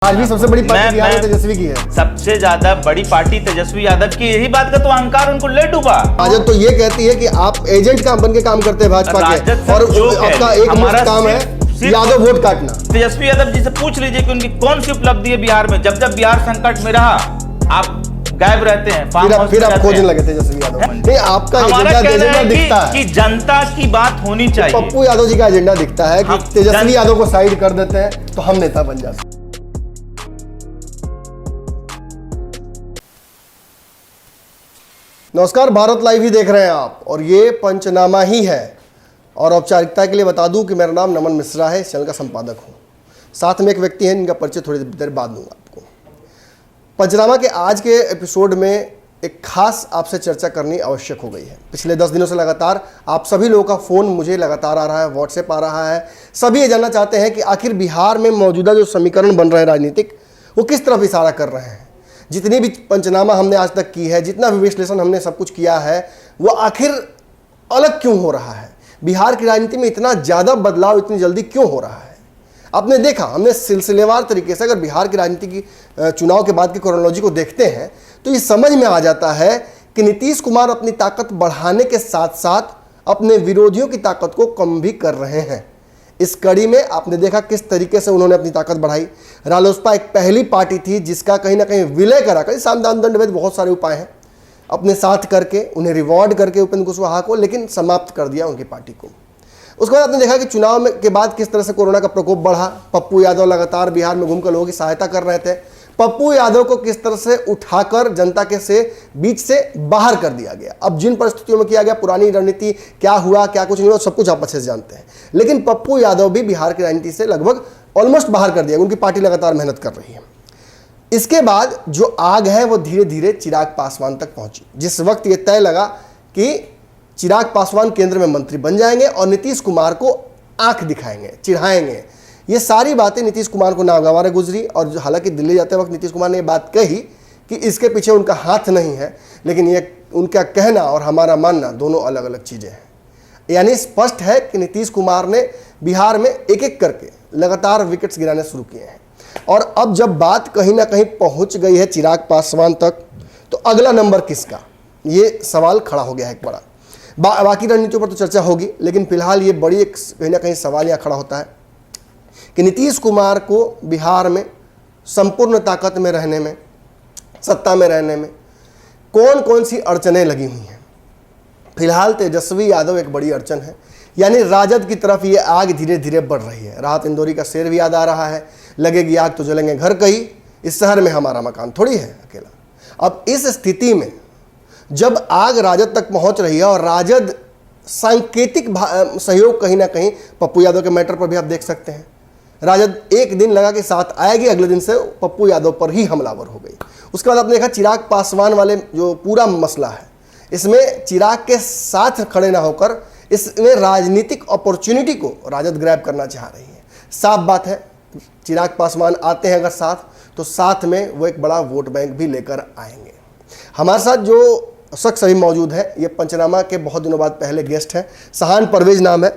आज भी सबसे बड़ी पार्टी बिहार में तेजस्वी की है। सबसे ज्यादा बड़ी पार्टी तेजस्वी यादव की, यही बात का तो अहंकार उनको ले डूबा। राजद तो ये कहती है कि आप एजेंट काम बन के काम करते हैं भाजपा के, और आपका एक मुख्य काम है यादव वोट काटना। तेजस्वी यादव जी से पूछ लीजिए कि उनकी कौन सी उपलब्धि है बिहार में। जब जब बिहार संकट में रहा आप गायब रहते हैं, फिर आप खोजने लगे तेजस्वी यादव। नहीं, आपका एजेंडा दिखता है कि जनता की बात होनी चाहिए। पप्पू यादव जी का एजेंडा दिखता है कि तेजस्वी यादव को साइड कर देते हैं तो हम नेता बन जाते हैं। नमस्कार, भारत लाइव ही देख रहे हैं आप, और ये पंचनामा ही है। और औपचारिकता के लिए बता दूं कि मेरा नाम नमन मिश्रा है, इस चैनल का संपादक हूं। साथ में एक व्यक्ति हैं जिनका परिचय थोड़ी देर बाद दूंगा आपको। पंचनामा के आज के एपिसोड में एक खास आपसे चर्चा करनी आवश्यक हो गई है। पिछले 10 दिनों से लगातार आप सभी लोगों का फ़ोन मुझे लगातार आ रहा है, व्हाट्सएप आ रहा है। सभी ये जानना चाहते हैं कि आखिर बिहार में मौजूदा जो समीकरण बन रहे हैं राजनीतिक, वो किस तरफ इशारा कर रहे हैं। जितनी भी पंचनामा हमने आज तक की है, जितना भी विश्लेषण हमने सब कुछ किया है, वो आखिर अलग क्यों हो रहा है। बिहार की राजनीति में इतना ज़्यादा बदलाव इतनी जल्दी क्यों हो रहा है। आपने देखा, हमने सिलसिलेवार तरीके से अगर बिहार की राजनीति की चुनाव के बाद की क्रोनोलॉजी को देखते हैं तो ये समझ में आ जाता है कि नीतीश कुमार अपनी ताकत बढ़ाने के साथ साथ अपने विरोधियों की ताकत को कम भी कर रहे हैं। इस कड़ी में आपने देखा किस तरीके से उन्होंने अपनी ताकत बढ़ाई। रालोसपा एक पहली पार्टी थी जिसका कहीं ना कहीं विलय करा कर, सामदान दंडभेद बहुत सारे उपाय हैं, अपने साथ करके उन्हें रिवॉर्ड करके उपेंद्र कुशवाहा को, लेकिन समाप्त कर दिया उनकी पार्टी को। उसके बाद आपने देखा कि चुनाव में के बाद किस तरह से कोरोना का प्रकोप बढ़ा। पप्पू यादव लगातार बिहार में घूमकर लोगों की सहायता कर रहे थे। पप्पू यादव को किस तरह से उठाकर जनता के से बीच से बाहर कर दिया गया। अब जिन परिस्थितियों में किया गया, पुरानी रणनीति क्या हुआ क्या कुछ नहीं हुआ, सब कुछ आप अच्छे से जानते हैं। लेकिन पप्पू यादव भी बिहार की राजनीति से लगभग ऑलमोस्ट बाहर कर दिया। उनकी पार्टी लगातार मेहनत कर रही है। इसके बाद जो आग है वो धीरे धीरे चिराग पासवान तक पहुंची। जिस वक्त ये तय लगा कि चिराग पासवान केंद्र में मंत्री बन जाएंगे और नीतीश कुमार को आंख दिखाएंगे, चिढ़ाएंगे, ये सारी बातें नीतीश कुमार को नागवार गुजरी। और हालांकि दिल्ली जाते वक्त नीतीश कुमार ने ये बात कही कि इसके पीछे उनका हाथ नहीं है, लेकिन ये उनका कहना और हमारा मानना दोनों अलग अलग चीज़ें हैं। यानी स्पष्ट है कि नीतीश कुमार ने बिहार में एक एक करके लगातार विकेट्स गिराने शुरू किए हैं। और अब जब बात कहीं ना कहीं पहुंच गई है चिराग पासवान तक, तो अगला नंबर किसका, ये सवाल खड़ा हो गया है एक बड़ा। बाकी रणनीतियों पर तो चर्चा होगी, लेकिन फिलहाल ये बड़ी एक कहीं ना कहीं सवाल यहाँ खड़ा होता है कि नीतीश कुमार को बिहार में संपूर्ण ताकत में रहने में, सत्ता में रहने में कौन कौन सी अड़चनें लगी हुई हैं। फिलहाल तेजस्वी यादव एक बड़ी अड़चन है, यानी राजद की तरफ ये आग धीरे धीरे बढ़ रही है। राहत इंदौरी का शेर भी याद आ रहा है, लगेगी आग तो जलेंगे घर कहीं, इस शहर में हमारा मकान थोड़ी है अकेला। अब इस स्थिति में जब आग राजद तक पहुंच रही है और राजद सांकेतिक सहयोग कहीं ना कहीं, पप्पू यादव के मैटर पर भी आप देख सकते हैं, राजद एक दिन लगा के साथ आएगी, अगले दिन से पप्पू यादव पर ही हमलावर हो गई। उसके बाद आपने देखा चिराग पासवान वाले जो पूरा मसला है, इसमें चिराग के साथ खड़े ना होकर इसमें राजनीतिक अपॉर्चुनिटी को राजद ग्रैब करना चाह रही है। साफ बात है, चिराग पासवान आते हैं अगर साथ, तो साथ में वो एक बड़ा वोट बैंक भी लेकर आएंगे। हमारे साथ जो शख्स अभी मौजूद है, ये पंचनामा के बहुत दिनों बाद पहले गेस्ट हैं। सहान परवेज नाम है।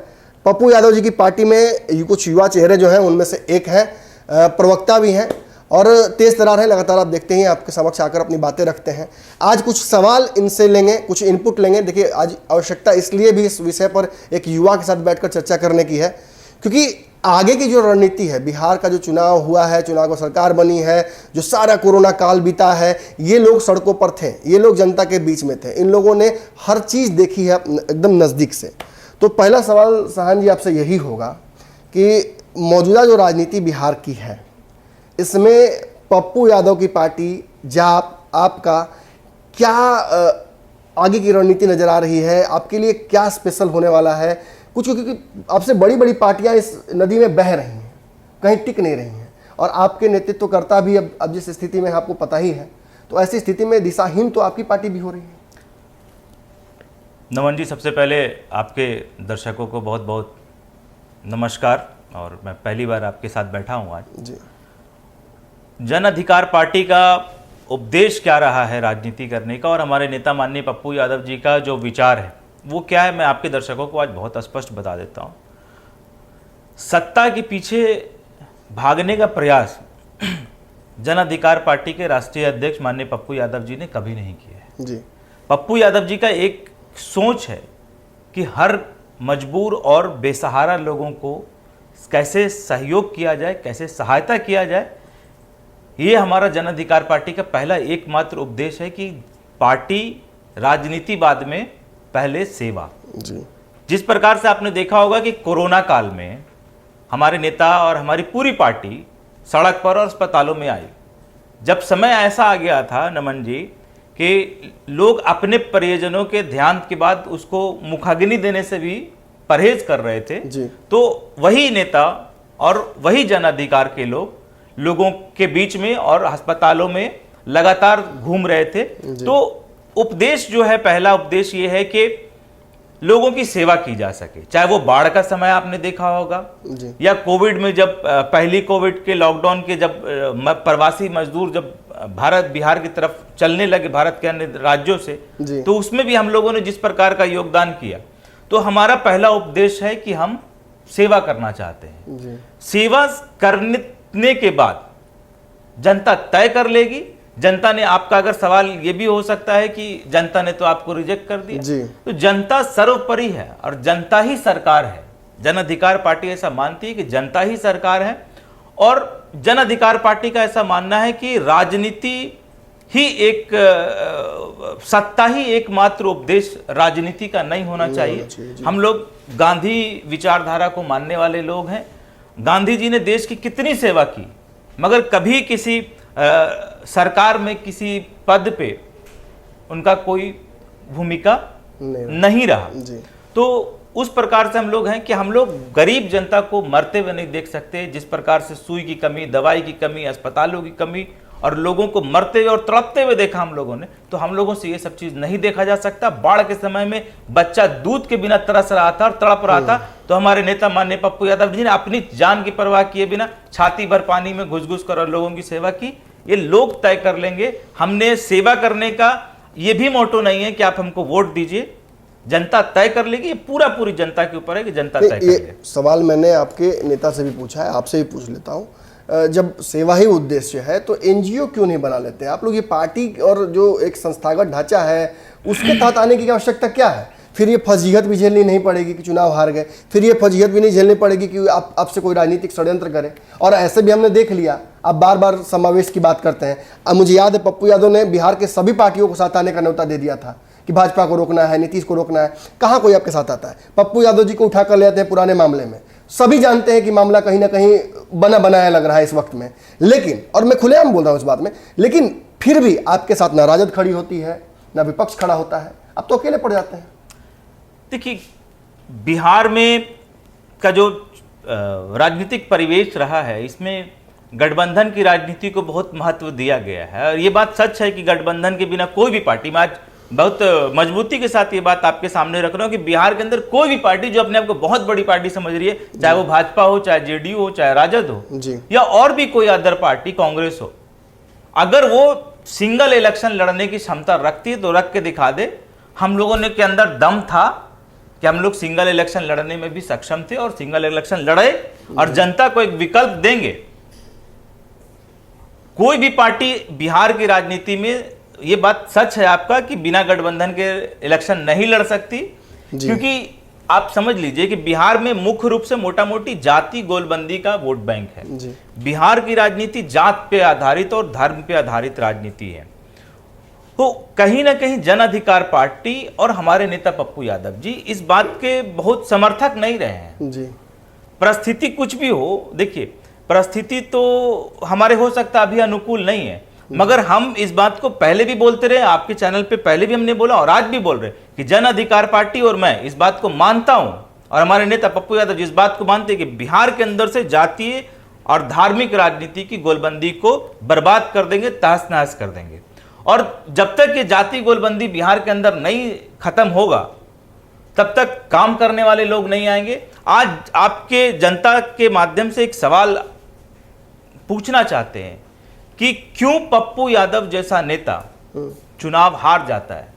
पप्पू यादव जी की पार्टी में कुछ युवा चेहरे जो हैं उनमें से एक हैं, प्रवक्ता भी हैं और तेज तरार हैं। लगातार आप देखते हैं, आपके समक्ष आकर अपनी बातें रखते हैं। आज कुछ सवाल इनसे लेंगे, कुछ इनपुट लेंगे। देखिए, आज आवश्यकता इसलिए भी इस विषय पर एक युवा के साथ बैठकर चर्चा करने की है क्योंकि आगे की जो रणनीति है, बिहार का जो चुनाव हुआ है, चुनाव को सरकार बनी है, जो सारा कोरोना काल बीता है, ये लोग सड़कों पर थे, ये लोग जनता के बीच में थे, इन लोगों ने हर चीज़ देखी है एकदम नज़दीक से। तो पहला सवाल सहान जी आपसे यही होगा कि मौजूदा जो राजनीति बिहार की है, इसमें पप्पू यादव की पार्टी, जाप, आपका क्या आगे की रणनीति नज़र आ रही है, आपके लिए क्या स्पेशल होने वाला है कुछ, क्योंकि आपसे बड़ी बड़ी पार्टियां इस नदी में बह रही हैं, कहीं टिक नहीं रही हैं, और आपके नेतृत्वकर्ता भी अब जिस स्थिति में आपको पता ही है, तो ऐसी स्थिति में दिशाहीन तो आपकी पार्टी भी हो रही है। नमन जी, सबसे पहले आपके दर्शकों को बहुत बहुत नमस्कार। और मैं पहली बार आपके साथ बैठा हूँ आज जी। जन अधिकार पार्टी का उपदेश क्या रहा है राजनीति करने का, और हमारे नेता माननीय पप्पू यादव जी का जो विचार है वो क्या है, मैं आपके दर्शकों को आज बहुत स्पष्ट बता देता हूँ। सत्ता के पीछे भागने का प्रयास जन अधिकार पार्टी के राष्ट्रीय अध्यक्ष माननीय पप्पू यादव जी ने कभी नहीं किया है। जी। पप्पू यादव जी का एक सोच है कि हर मजबूर और बेसहारा लोगों को कैसे सहयोग किया जाए, कैसे सहायता किया जाए। ये हमारा जन अधिकार पार्टी का पहला एकमात्र उपदेश है कि पार्टी राजनीति बाद में, पहले सेवा। जी। जिस प्रकार से आपने देखा होगा कि कोरोना काल में हमारे नेता और हमारी पूरी पार्टी सड़क पर और अस्पतालों में आई, जब समय ऐसा आ गया था नमन जी कि लोग अपने परिजनों के ध्यान के बाद उसको मुखाग्नि देने से भी परहेज कर रहे थे, जी। तो वही नेता और वही जन अधिकार के लोग लोगों के बीच में और अस्पतालों में लगातार घूम रहे थे। तो उपदेश जो है, पहला उपदेश ये है कि लोगों की सेवा की जा सके, चाहे वो बाढ़ का समय आपने देखा होगा जी। या कोविड में, जब पहली कोविड के लॉकडाउन के जब प्रवासी मजदूर जब भारत बिहार की तरफ चलने लगे भारत के अन्य राज्यों से, तो उसमें भी हम लोगों ने जिस प्रकार का योगदान किया। तो हमारा पहला उपदेश है कि हम सेवा करना चाहते हैं। जी। सेवा करने के बाद जनता तय कर लेगी। जनता ने आपका, अगर सवाल ये भी हो सकता है कि जनता ने तो आपको रिजेक्ट कर दिया, जी। तो जनता सर्वोपरि है और जनता ही सरकार है। जन अधिकार पार्टी ऐसा मानती है कि जनता ही सरकार है और जन अधिकार पार्टी का ऐसा मानना है कि राजनीति ही एक सत्ता ही एकमात्र उपदेश राजनीति का नहीं होना चाहिए। हम लोग गांधी विचारधारा को मानने वाले लोग हैं। गांधी जी ने देश की कितनी सेवा की, मगर कभी किसी सरकार में किसी पद पे उनका कोई भूमिका नहीं रहा। जी। तो उस प्रकार से हम लोग हैं कि हम लोग गरीब जनता को मरते हुए नहीं देख सकते। जिस प्रकार से सुई की कमी, दवाई की कमी, अस्पतालों की कमी और लोगों को मरते हुए और तड़पते हुए देखा हम लोगों ने, तो हम लोगों से ये सब चीज नहीं देखा जा सकता। बाढ़ के समय में बच्चा दूध के बिना तरस रहा था और तड़प रहा था, तो हमारे नेता माननीय पप्पू यादव जी ने अपनी जान की परवाह किए बिना छाती भर पानी में घुस घुस कर और लोगों की सेवा की। ये लोग तय कर लेंगे। हमने सेवा करने का ये भी मोटो नहीं है कि आप हमको वोट दीजिए, जनता तय कर लेगी। ये पूरी जनता के ऊपर है कि जनता तय कर ले। सवाल मैंने आपके नेता से भी पूछा है, आपसे भी पूछ लेता हूँ। जब सेवा ही उद्देश्य है तो एनजीओ क्यों नहीं बना लेते आप लोग? ये पार्टी और जो एक संस्थागत ढांचा है उसके तहत आने की आवश्यकता क्या है? फिर ये फजीहत भी झेलनी नहीं पड़ेगी कि चुनाव हार गए, फिर ये फजीहत भी नहीं झेलनी पड़ेगी कि आपसे कोई राजनीतिक षड्यंत्र करे। और ऐसे भी हमने देख लिया, आप बार बार समावेश की बात करते हैं। अब मुझे याद है पप्पू यादव ने बिहार के सभी पार्टियों को साथ आने का न्योता दे दिया था कि भाजपा को रोकना है, नीतीश को रोकना है। कहाँ कोई आपके साथ आता है? पप्पू यादव जी को उठा कर ले आते हैं पुराने मामले में। सभी जानते हैं कि मामला कहीं ना कहीं बना बनाया लग रहा है इस वक्त में, लेकिन, और मैं खुलेआम बोल रहा हूँ इस बात में, लेकिन फिर भी आपके साथ ना राजद खड़ी होती है ना विपक्ष खड़ा होता है, आप तो अकेले पड़ जाते हैं। देखिए, बिहार में का जो राजनीतिक परिवेश रहा है, इसमें गठबंधन की राजनीति को बहुत महत्व दिया गया है। और ये बात सच है कि गठबंधन के बिना कोई भी पार्टी, मैं आज बहुत मजबूती के साथ ये बात आपके सामने रख रहा हूं कि बिहार के अंदर कोई भी पार्टी जो अपने आप को बहुत बड़ी पार्टी समझ रही है, चाहे वो भाजपा हो, चाहे जेडीयू हो, चाहे राजद हो जी। या और भी कोई अदर पार्टी, कांग्रेस हो, अगर वो सिंगल इलेक्शन लड़ने की क्षमता रखती है तो रख के दिखा दे। हम लोगों ने के अंदर दम था कि हम लोग सिंगल इलेक्शन लड़ने में भी सक्षम थे और सिंगल इलेक्शन लड़े और जनता को एक विकल्प देंगे। कोई भी पार्टी बिहार की राजनीति में, ये बात सच है आपका, कि बिना गठबंधन के इलेक्शन नहीं लड़ सकती, क्योंकि आप समझ लीजिए कि बिहार में मुख्य रूप से मोटा मोटी जाति गोलबंदी का वोट बैंक है। जी। बिहार की राजनीति जात पे आधारित और धर्म पे आधारित राजनीति है। तो कहीं ना कहीं जन अधिकार पार्टी और हमारे नेता पप्पू यादव जी इस बात के बहुत समर्थक नहीं रहे हैं। जी। परिस्थिति कुछ भी हो, देखिए परिस्थिति तो हमारे हो सकता अभी अनुकूल नहीं है, मगर हम इस बात को पहले भी बोलते रहे, आपके चैनल पे पहले भी हमने बोला और आज भी बोल रहे कि जन अधिकार पार्टी और मैं इस बात को मानता हूं और हमारे नेता पप्पू यादव जी इस बात को मानते हैं कि बिहार के अंदर से जातीय और धार्मिक राजनीति की गोलबंदी को बर्बाद कर देंगे, तहस नहस कर देंगे। और जब तक ये जाति गोलबंदी बिहार के अंदर नहीं खत्म होगा तब तक काम करने वाले लोग नहीं आएंगे। आज आपके जनता के माध्यम से एक सवाल पूछना चाहते हैं कि क्यों पप्पू यादव जैसा नेता चुनाव हार जाता है?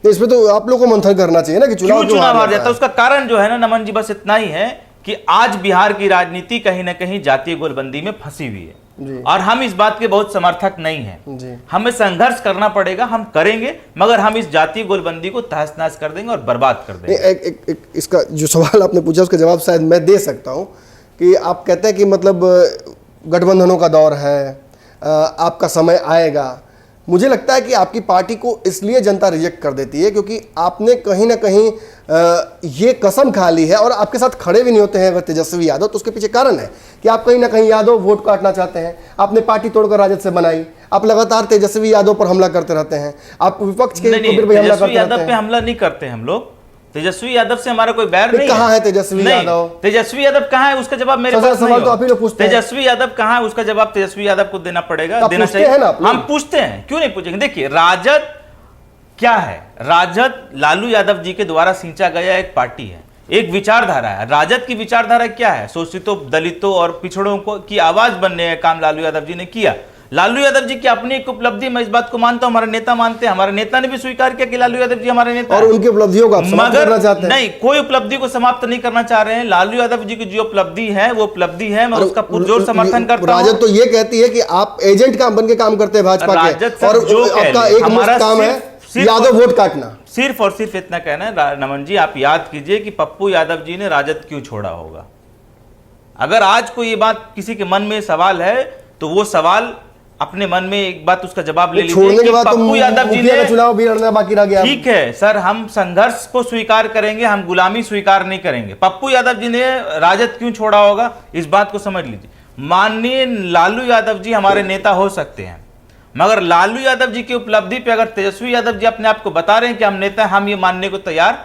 इसमें तो आप लोगों को मंथन करना चाहिए ना कि क्यों चुनाव हार जाता है। उसका कारण जो है ना नमन जी, बस इतना ही है कि आज बिहार की राजनीति कहीं ना कहीं जातीय गोलबंदी में फंसी हुई है। जी। और हम इस बात के बहुत समर्थक नहीं हैं। जी। हमें संघर्ष करना पड़ेगा, हम करेंगे, मगर हम इस जातीय गोलबंदी को तहस नहस कर देंगे और बर्बाद कर देंगे। एक इसका जो सवाल आपने पूछा उसका जवाब शायद मैं दे सकता हूँ कि आप कहते हैं कि मतलब गठबंधनों का दौर है, आपका समय आएगा। मुझे लगता है कि आपकी पार्टी को इसलिए जनता रिजेक्ट कर देती है क्योंकि आपने कहीं ना कहीं ये कसम खा ली है और आपके साथ खड़े भी नहीं होते हैं अगर तेजस्वी यादव, तो उसके पीछे कारण है कि आप कहीं ना कहीं यादव वोट काटना चाहते हैं। आपने पार्टी तोड़कर राजद से बनाई, आप लगातार तेजस्वी यादव पर हमला करते रहते हैं, आप विपक्ष के नहीं, ऊपर भी हमला करते तेजस्वी यादव रहते पे हैं। हमला नहीं करते हम लोग। तेजस्वी यादव से हमारा कोई बैर नहीं कहाँ है तेजस्वी यादव? तेजस्वी यादव कहाँ है उसका जवाब मेरे पास सवाल तो आप ही लोग पूछते हैं। तेजस्वी यादव कहाँ है उसका जवाब तेजस्वी यादव को देना पड़ेगा, आप देना पूछते चाहिए। हैं ना आप लोग? हम पूछते हैं, क्यों नहीं पूछेंगे। देखिए, राजद क्या है? राजद लालू यादव जी के द्वारा सिंचा गया एक पार्टी है, एक विचारधारा है। राजद की विचारधारा क्या है? शोषितों, दलितों और पिछड़ों को की आवाज बनने का काम लालू यादव जी ने किया। लालू यादव जी की अपनी एक उपलब्धि, मैं इस बात को मानता हूं, हमारे नेता मानते हैं, हमारे नेता ने भी स्वीकार किया कि लालू यादव जी हमारे नेता और उनकी उपलब्धियों को आप समाप्त करना चाहते हैं। नहीं, कोई उपलब्धि को समाप्त नहीं करना चाह रहे हैं। लालू यादव जी की जो उपलब्धि है वो उपलब्धि है, मैं उसका पुरजोर समर्थन करता हूं। राजद तो ये कहती है कि आप एजेंट काम बन के काम करते हैं भाजपा के, और आपका एक मुख्य काम है यादव वोट काटना। सिर्फ और सिर्फ इतना कहना है नमन जी, आप याद कीजिए कि पप्पू यादव जी ने राजद क्यों छोड़ा होगा। अगर आज कोई ये बात किसी के मन में सवाल है तो वो सवाल अपने मन में एक बात उसका जवाब ले लीजिए। छोड़ने के बाद पप्पू यादव जी ने चुनाव भी लड़ना बाकी रह गया। ठीक है सर, हम संघर्ष को स्वीकार करेंगे, हम गुलामी स्वीकार नहीं करेंगे। पप्पू यादव जी ने राजद क्यों छोड़ा होगा, इस बात को समझ लीजिए। माननीय लालू यादव जी हमारे नेता हो सकते हैं, मगर लालू यादव जी की उपलब्धि पे अगर तेजस्वी यादव जी अपने आप को बता रहे हैं कि हम नेता, हम ये मानने को तैयार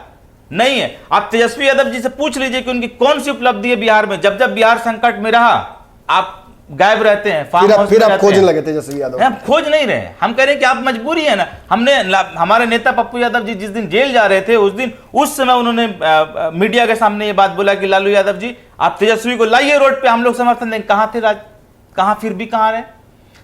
नहीं है। आप तेजस्वी यादव जी से पूछ लीजिए कि उनकी कौन सी उपलब्धि है बिहार में। जब जब बिहार संकट में रहा, आप गायब रहते हैं, फार्म हाउस फिर आप खोजने लगे तेजस्वी यादव। हम खोज नहीं रहे हैं, हम कह रहे हैं कि आप मजबूरी है ना। हमारे नेता पप्पू यादव जी जिस दिन जेल जा रहे थे उस समय उन्होंने मीडिया के सामने ये बात बोला कि लालू यादव जी आप तेजस्वी को लाइए रोड पे, हम लोग समर्थन देंगे। कहां थे कहां फिर भी कहां रहे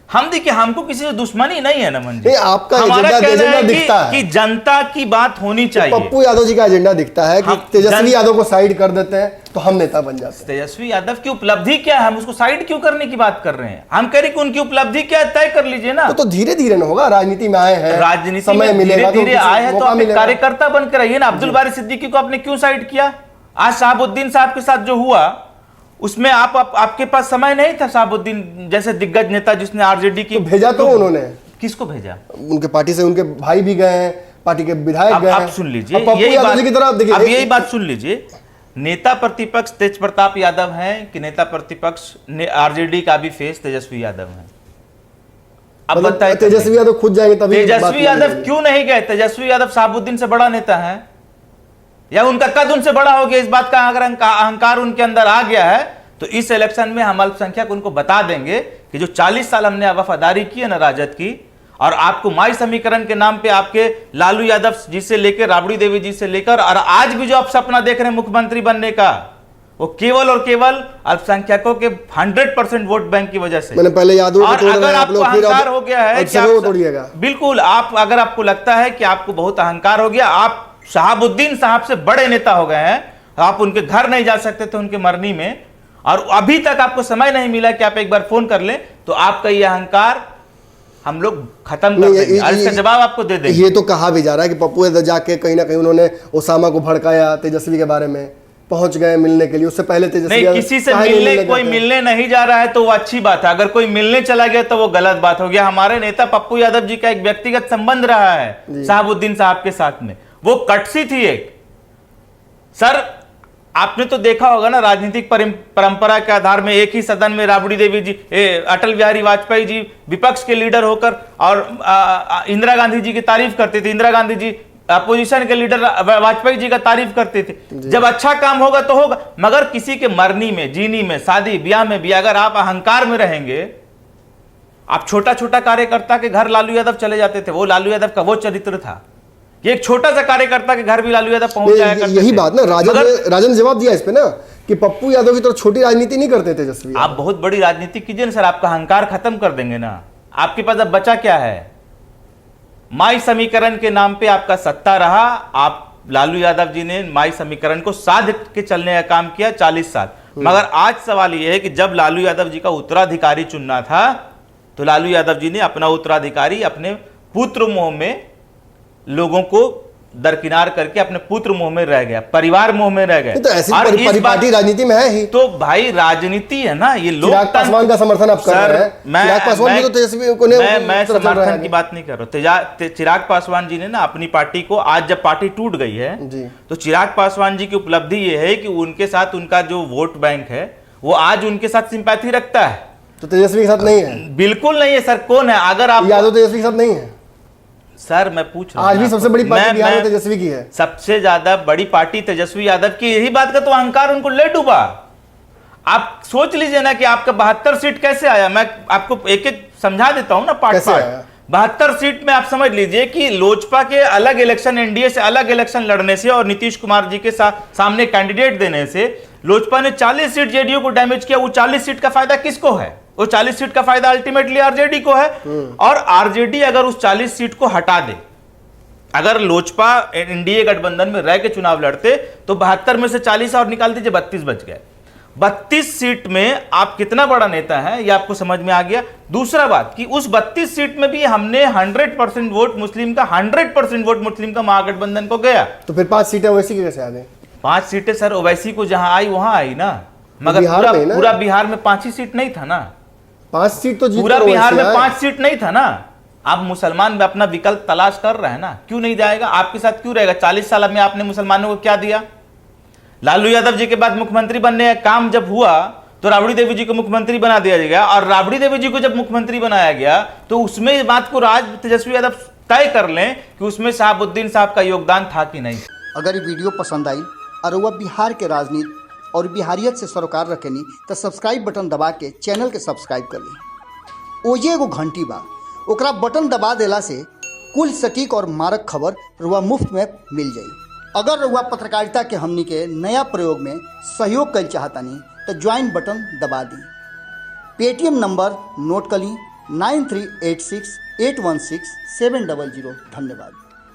हम? देखिए, हमको किसी से दुश्मनी नहीं है नमन जी। आपका हमारा कहना है दिखता है कि जनता की बात होनी चाहिए। पप्पू यादव जी का एजेंडा दिखता है कि तेजस्वी यादव को साइड कर देते हैं तो हम नेता बन जाते हैं। तेजस्वी यादव की उपलब्धि क्या है, हम उसको साइड क्यों करने की बात कर रहे हैं? हम कह रहे कि उनकी उपलब्धि क्या है, तय कर लीजिए ना। तो धीरे धीरे ना होगा, राजनीति में आए हैं, राजनीति में धीरे धीरे आए हैं तो आप एक कार्यकर्ता बनकर रहिए ना। अब्दुल बारी सिद्दीकी को आपने क्यों साइड किया? आज शहाबुद्दीन साहब के साथ जो हुआ उसमें आपके पास समय नहीं था। शहाबुद्दीन जैसे दिग्गज नेता जिसने आरजेडी की भेजा तो उन्होंने किसको भेजा? उनके पार्टी से उनके भाई भी गए हैं, पार्टी के विधायक गए हैं। आप सुन लीजिए, यही बात सुन लीजिए। नेता प्रतिपक्ष तेज प्रताप यादव हैं कि नेता प्रतिपक्ष आरजेडी का भी फेस तेजस्वी यादव है? अब बताइए, तेजस्वी यादव खुद जाएंगे तभी? तेजस्वी यादव क्यों नहीं गए? तेजस्वी यादव शहाबुद्दीन से बड़ा नेता है, या उनका कद उनसे बड़ा हो गया, इस बात का अगर अहंकार उनके अंदर आ गया है तो इस इलेक्शन में हम अल्पसंख्यक उनको बता देंगे कि जो 40 साल हमने वफादारी की है ना राजद की, और आपको माई समीकरण के नाम पे आपके लालू यादव जी से लेकर राबड़ी देवी जी से लेकर और आज भी जो आप सपना देख रहे हैं मुख्यमंत्री बनने का, वो केवल और केवल अल्पसंख्यकों के 100% वोट बैंक की वजह से। मैंने पहले यादव और अगर आपको अहंकार हो गया है कि बिल्कुल अगर आपको लगता है कि आपको बहुत अहंकार हो गया, आप शहाबुद्दीन साहब से बड़े नेता हो गए हैं, आप उनके घर नहीं जा सकते थे उनके मरनी में, और अभी तक आपको समय नहीं मिला कि आप एक बार फोन कर लें, तो आपका ये अहंकार हम लोग खत्म कर देंगे और इसका जवाब आपको दे देंगे। ये तो कहा भी जा रहा है कि पप्पू यादव जाके कहीं ना कहीं उन्होंने ओसामा को भड़काया, तेजस्वी के बारे में पहुंच गए मिलने के लिए। उससे पहले तेजस्वी नहीं, किसी से कोई मिलने नहीं जा रहा है तो वो अच्छी बात है। अगर कोई मिलने चला गया तो वो गलत बात हो गया। हमारे नेता पप्पू यादव जी का एक व्यक्तिगत संबंध रहा है शहाबुद्दीन साहब के साथ में, वो कटसी थी एक। सर आपने तो देखा होगा ना, राजनीतिक परंपरा के आधार में एक ही सदन में राबड़ी देवी जी, अटल बिहारी वाजपेयी जी विपक्ष के लीडर होकर और इंदिरा गांधी जी की तारीफ करते थे, इंदिरा गांधी जी अपोजिशन के लीडर वाजपेयी जी का तारीफ करते थे। जब अच्छा काम होगा तो होगा, मगर किसी के मरनी में, जीनी में, शादी ब्याह में भी अगर आप अहंकार में रहेंगे, आप छोटा छोटा कार्यकर्ता के घर लालू यादव चले जाते थे, वो लालू यादव का वो चरित्र था। ये एक छोटा सा कार्यकर्ता के घर भी लालू यादव पहुंच जाया करते थे। यही बात ना, राजन ने जवाब दिया इस पे ना कि पप्पू यादव की तरह छोटी राजनीति नहीं करते तेजस्वी। आप बहुत बड़ी राजनीति कीजिए ना सर, आपका अहंकार खत्म कर देंगे ना। आपके पास अब बचा क्या है? माई समीकरण के नाम पे आपका सत्ता रहा। आप लालू यादव जी ने माई समीकरण को साध के चलने का काम किया 40 साल। मगर आज सवाल यह है कि जब लालू यादव जी का उत्तराधिकारी चुनना था तो लालू यादव जी ने अपना उत्तराधिकारी अपने पुत्र मोह में लोगों को दरकिनार करके अपने पुत्र मोह में रह गया, परिवार मोह में रह गए। तो ऐसी परिपाटी राजनीति में है ही। तो भाई राजनीति है ना, ये लोग चिराग पासवान का समर्थन आप कर रहे हैं। चिराग पासवान भी तो तेजस्वी को मैं समर्थन की बात नहीं कर रहा हूँ। चिराग पासवान जी ने ना अपनी पार्टी को, आज जब पार्टी टूट गई है तो चिराग पासवान जी की उपलब्धि ये है कि उनके साथ उनका जो वोट बैंक है वो आज उनके साथ सिंपैथी रखता है। तो तेजस्वी के साथ नहीं है? बिल्कुल नहीं है सर। कौन है? अगर आप यादव तेजस्वी के साथ नहीं है सर, मैं पूछ रहा हूं। आज भी सबसे बड़ी पार्टी बिहार में तेजस्वी की है। सबसे ज्यादा बड़ी पार्टी तेजस्वी यादव की, यही बात का तो अहंकार उनको ले डूबा। आप सोच लीजिए ना कि आपका 72 सीट कैसे आया। मैं आपको एक एक समझा देता हूं ना, पार्ट पार्ट। 72 सीट में आप समझ लीजिए कि लोजपा के अलग इलेक्शन, एनडीए से अलग इलेक्शन लड़ने से और नीतीश कुमार जी के सामने कैंडिडेट देने से लोजपा ने 40 सीट जेडीयू को डैमेज किया। वो 40 सीट का फायदा किसको है? वो 40 सीट का फायदा अल्टीमेटली आरजेडी को है। और आरजेडी अगर उस 40 सीट को हटा दे, अगर लोजपा एनडीए गठबंधन में रह के चुनाव लड़ते तो 72 में से 40 और निकाल दीजिए, 32 बच गए। 32 सीट में आप कितना बड़ा नेता है ये आपको समझ में आ गया। दूसरा बात कि उस 32 सीट में भी हमने 100% वोट मुस्लिम का, 100% वोट मुस्लिम का महागठबंधन को गया। तो फिर 5 सीटें ओवैसी कैसे आ गई? 5 सीटें सर ओवैसी को जहां आई वहां आई ना, मगर पूरा बिहार में 5 ही सीट नहीं था ना। 5 सीट तो पूरा बिहार में 5 सीट नहीं था ना। आप मुसलमान में अपना विकल्प तलाश कर रहे हैं ना, क्यों नहीं जाएगा? आपके साथ क्यों रहेगा? 40 साल में आपने मुसलमानों को क्या दिया? लालू यादव जी के बाद मुख्यमंत्री बनने का काम जब हुआ तो राबड़ी देवी जी को मुख्यमंत्री बना दिया गया, और राबड़ी देवी जी को जब मुख्यमंत्री बनाया गया तो उसमें इस बात को राज तेजस्वी यादव तय कर लें कि उसमें शहाबुद्दीन साहब का योगदान था कि नहीं। अगर ये वीडियो पसंद आई और वह बिहार के राजनीति और बिहारियत से सरोकार रखेनी तो सब्सक्राइब बटन दबा के चैनल के सब्सक्राइब कर ली। ओजे एगो घंटी बा, ओकरा बटन दबा देला से कुल सटीक और मारक खबर रुआ मुफ्त में मिल जाई। अगर रुआ पत्रकारिता के हमनी के नया प्रयोग में सहयोग कर चाहतानी तो ज्वाइन बटन दबा दी। पेटीएम नंबर नोट कर ली 9386816700। धन्यवाद।